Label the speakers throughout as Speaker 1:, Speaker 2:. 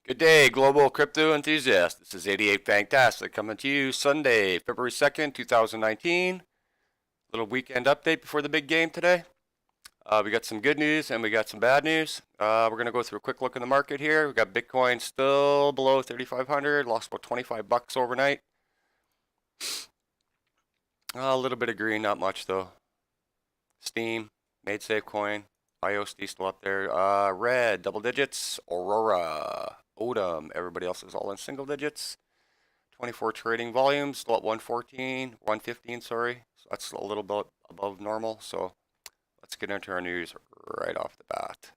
Speaker 1: Good day, global crypto enthusiasts. This is 88 Fantastic coming to you Sunday, February 2nd, 2019. Little weekend update before the big game today. We got some good news and we got some bad news. We're going to go through a quick look in the market here. We got Bitcoin still below 3,500, lost about 25 bucks overnight. A little bit of green, not much though. Steam, MadeSafeCoin, IOST still up there. Red, double digits. Aurora, Odom, everybody else is all in single digits. 24 trading volumes, still at 115, sorry. So that's a little bit above normal. So let's get into our news right off the bat.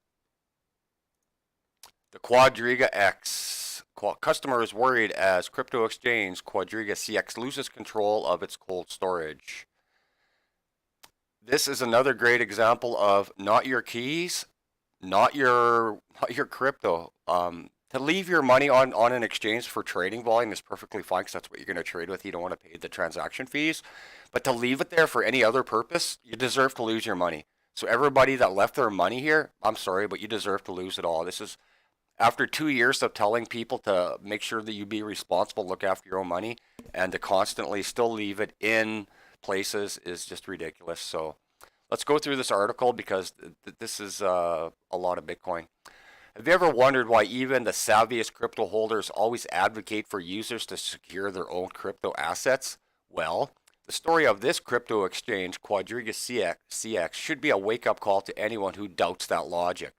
Speaker 1: The Quadriga X. Customers worried as crypto exchange Quadriga CX loses control of its cold storage. This is another great example of not your keys, not your crypto. To leave your money on an exchange for trading volume is perfectly fine because that's what you're going to trade with. You don't want to pay the transaction fees. But to leave it there for any other purpose, you deserve to lose your money. So everybody that left their money here, I'm sorry, but you deserve to lose it all. This is after 2 years of telling people to make sure that you be responsible, look after your own money, and to constantly still leave it in places is just ridiculous. So let's go through this article because this is a lot of Bitcoin. Have you ever wondered why even the savviest crypto holders always advocate for users to secure their own crypto assets? Well, the story of this crypto exchange, Quadriga CX, should be a wake-up call to anyone who doubts that logic.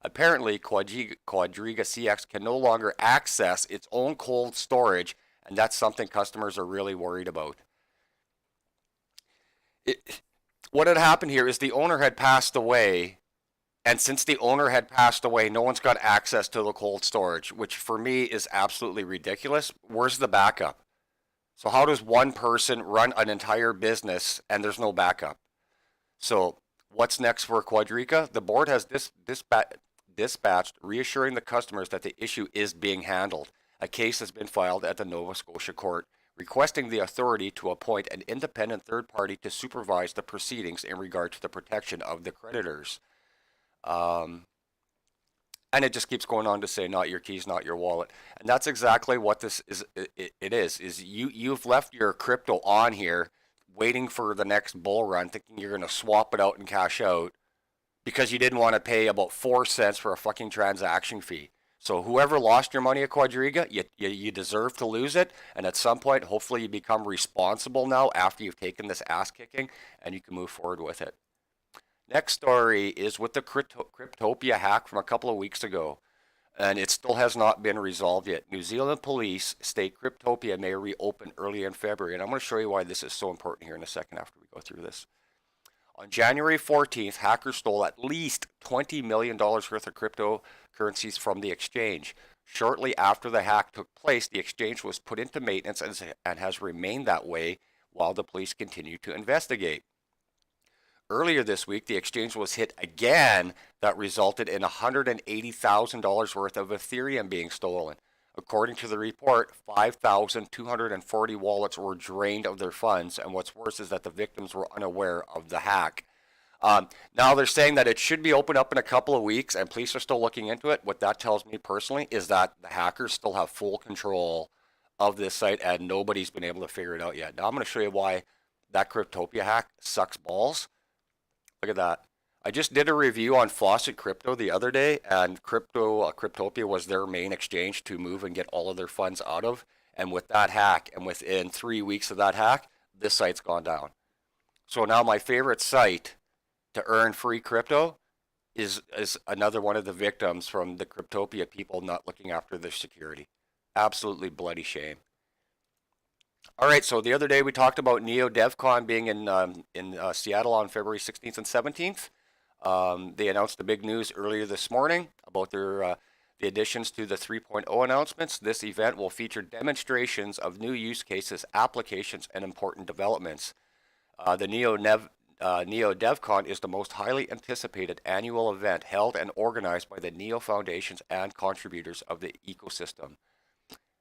Speaker 1: Apparently, Quadriga CX can no longer access its own cold storage, and that's something customers are really worried about. What had happened here is the owner had passed away. And since the owner had passed away, no one's got access to the cold storage, which for me is absolutely ridiculous. Where's the backup? So how does one person run an entire business and there's no backup? So what's next for Quadriga? The board has dispatched reassuring the customers that the issue is being handled. A case has been filed at the Nova Scotia court requesting the authority to appoint an independent third party to supervise the proceedings in regard to the protection of the creditors. And it just keeps going on to say, not your keys, not your wallet. And that's exactly what this is. It is you've left your crypto on here waiting for the next bull run, thinking you're going to swap it out and cash out because you didn't want to pay about 4 cents for a fucking transaction fee. So whoever lost your money at Quadriga, you deserve to lose it. And at some point, hopefully you become responsible now after you've taken this ass kicking and you can move forward with it. Next story is with the Cryptopia hack from a couple of weeks ago, and it still has not been resolved yet. New Zealand police state Cryptopia may reopen early in February, and I'm going to show you why this is so important here in a second after we go through this. On January 14th, hackers stole at least $20 million worth of cryptocurrencies from the exchange. Shortly after the hack took place, the exchange was put into maintenance and has remained that way while the police continue to investigate. Earlier this week, the exchange was hit again that resulted in $180,000 worth of Ethereum being stolen. According to the report, 5,240 wallets were drained of their funds, and what's worse is that the victims were unaware of the hack. Now they're saying that it should be opened up in a couple of weeks, and police are still looking into it. What that tells me personally is that the hackers still have full control of this site, and nobody's been able to figure it out yet. Now I'm going to show you why that Cryptopia hack sucks balls. Look at that. I just did a review on Faucet Crypto the other day, and Cryptopia was their main exchange to move and get all of their funds out of. And with that hack, and within 3 weeks of that hack, this site's gone down. So now my favorite site to earn free crypto is another one of the victims from the Cryptopia people not looking after their security. Absolutely bloody shame. All right, so the other day we talked about Neo DevCon being in Seattle on February 16th and 17th. They announced the big news earlier this morning about the additions to the 3.0 announcements. This event will feature demonstrations of new use cases, applications, and important developments. The Neo DevCon is the most highly anticipated annual event held and organized by the Neo Foundations and contributors of the ecosystem.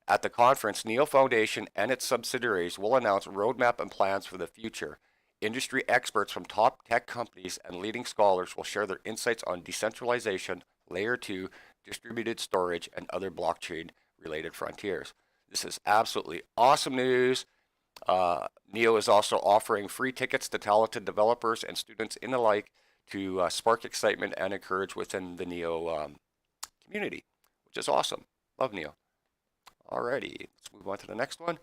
Speaker 1: At the conference, Neo Foundation and its subsidiaries will announce roadmap and plans for the future. Industry experts from top tech companies and leading scholars will share their insights on decentralization, Layer 2, distributed storage, and other blockchain-related frontiers. This is absolutely awesome news. NEO is also offering free tickets to talented developers and students in alike to spark excitement and encourage within the NEO community, which is awesome. Love NEO. Alrighty, let's move on to the next one.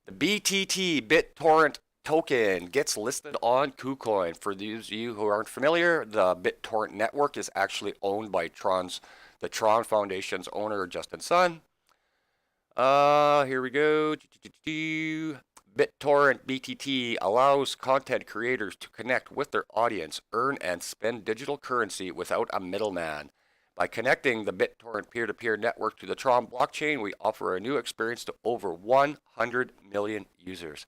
Speaker 1: The BTT Bit Torrent token gets listed on Kucoin. For those of you who aren't familiar, the BitTorrent network is actually owned by the Tron Foundation's owner, Justin Sun. Here we go. BitTorrent BTT allows content creators to connect with their audience, earn and spend digital currency without a middleman. By connecting the BitTorrent peer-to-peer network to the Tron blockchain, we offer a new experience to over 100 million users.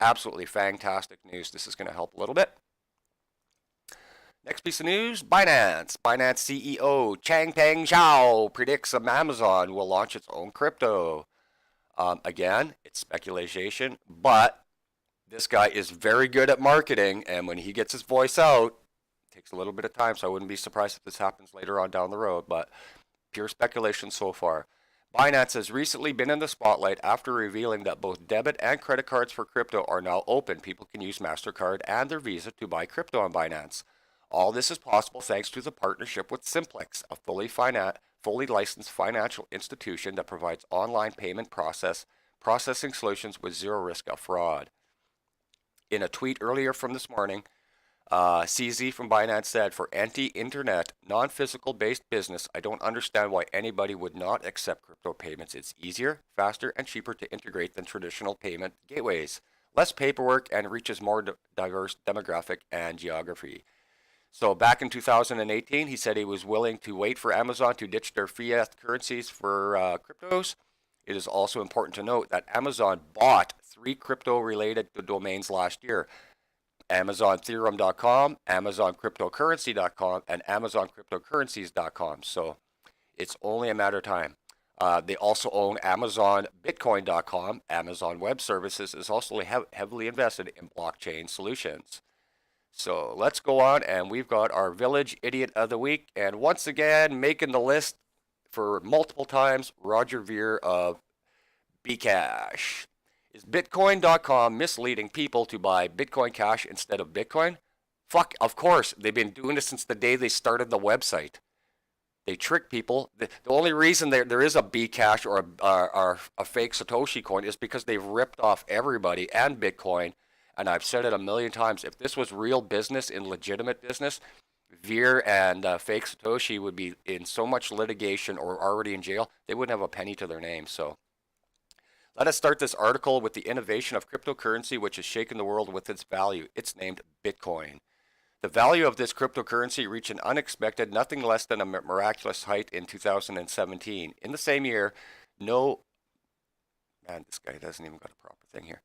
Speaker 1: Absolutely fantastic news. This is going to help a little bit. Next piece of news, Binance. Binance CEO Changpeng Zhao predicts Amazon will launch its own crypto. Again, it's speculation, but this guy is very good at marketing, and when he gets his voice out, it takes a little bit of time, so I wouldn't be surprised if this happens later on down the road, but pure speculation so far. Binance has recently been in the spotlight after revealing that both debit and credit cards for crypto are now open. People can use MasterCard and their Visa to buy crypto on Binance. All this is possible thanks to the partnership with Simplex, a fully licensed financial institution that provides online payment processing solutions with zero risk of fraud. In a tweet earlier from this morning, CZ from Binance said, "For anti-internet, non-physical based business, I don't understand why anybody would not accept crypto payments. It's easier, faster, and cheaper to integrate than traditional payment gateways. Less paperwork and reaches more diverse demographic and geography." So back in 2018, he said he was willing to wait for Amazon to ditch their fiat currencies for cryptos. It is also important to note that Amazon bought 3 crypto-related domains last year: AmazonTheorem.com, AmazonCryptocurrency.com, and AmazonCryptocurrencies.com. So it's only a matter of time. They also own AmazonBitcoin.com. Amazon Web Services is also heavily invested in blockchain solutions. So let's go on, and we've got our Village Idiot of the Week. And once again, making the list for multiple times, Roger Ver of Bcash. Is Bitcoin.com misleading people to buy Bitcoin Cash instead of Bitcoin? Fuck, of course. They've been doing this since the day they started the website. They trick people. The only reason there is a Bcash or a fake Satoshi coin is because they've ripped off everybody and Bitcoin. And I've said it a million times. If this was real business and legitimate business, Veer and fake Satoshi would be in so much litigation or already in jail, they wouldn't have a penny to their name. So let us start this article with the innovation of cryptocurrency, which has shaken the world with its value. It's named Bitcoin. The value of this cryptocurrency reached an unexpected, nothing less than a miraculous height in 2017. In the same year, this guy doesn't even got a proper thing here.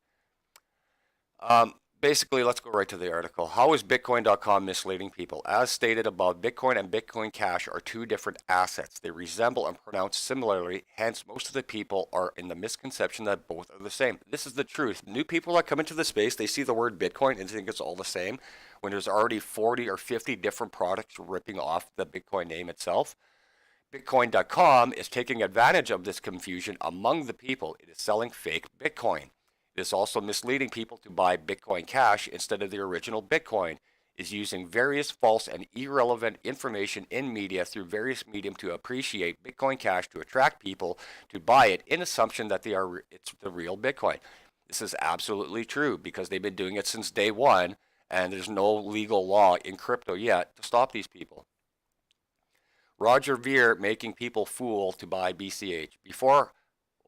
Speaker 1: Basically, let's go right to the article. How is Bitcoin.com misleading people? As stated above, Bitcoin and Bitcoin Cash are 2 different assets. They resemble and pronounce similarly, hence most of the people are in the misconception that both are the same. This is the truth. New people that come into the space, they see the word Bitcoin and think it's all the same, when there's already 40 or 50 different products ripping off the Bitcoin name itself. Bitcoin.com is taking advantage of this confusion among the people. It is selling fake Bitcoin. It is also misleading people to buy Bitcoin Cash instead of the original Bitcoin. It is using various false and irrelevant information in media through various medium to appreciate Bitcoin Cash to attract people to buy it in assumption that it's the real Bitcoin. This is absolutely true because they've been doing it since day one, and there's no legal law in crypto yet to stop these people. Roger Ver making people fool to buy BCH. Oh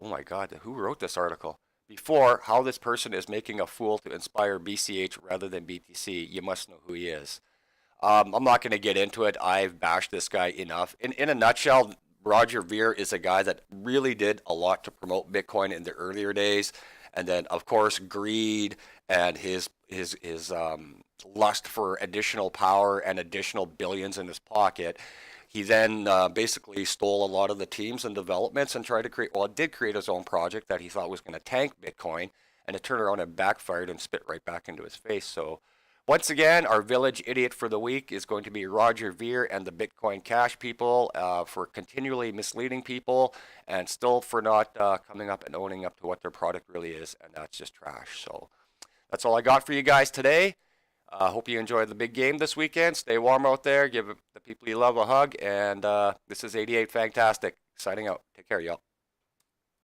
Speaker 1: my God, who wrote this article? Before, how this person is making a fool to inspire BCH rather than BTC, you must know who he is. I'm not going to get into it. I've bashed this guy enough. In a nutshell, Roger Ver is a guy that really did a lot to promote Bitcoin in the earlier days. And then, of course, greed and his lust for additional power and additional billions in his pocket. He then basically stole a lot of the teams and developments and did create his own project that he thought was going to tank Bitcoin, and it turned around and backfired and spit right back into his face. So Once again, our village idiot for the week is going to be Roger Ver and the Bitcoin Cash people for continually misleading people and still for not coming up and owning up to what their product really is, and that's just trash. So that's all I got for you guys today. Hope you enjoyed the big game this weekend. Stay warm out there. Give the people you love a hug. And this is 88 Fantastic signing out. Take care, y'all.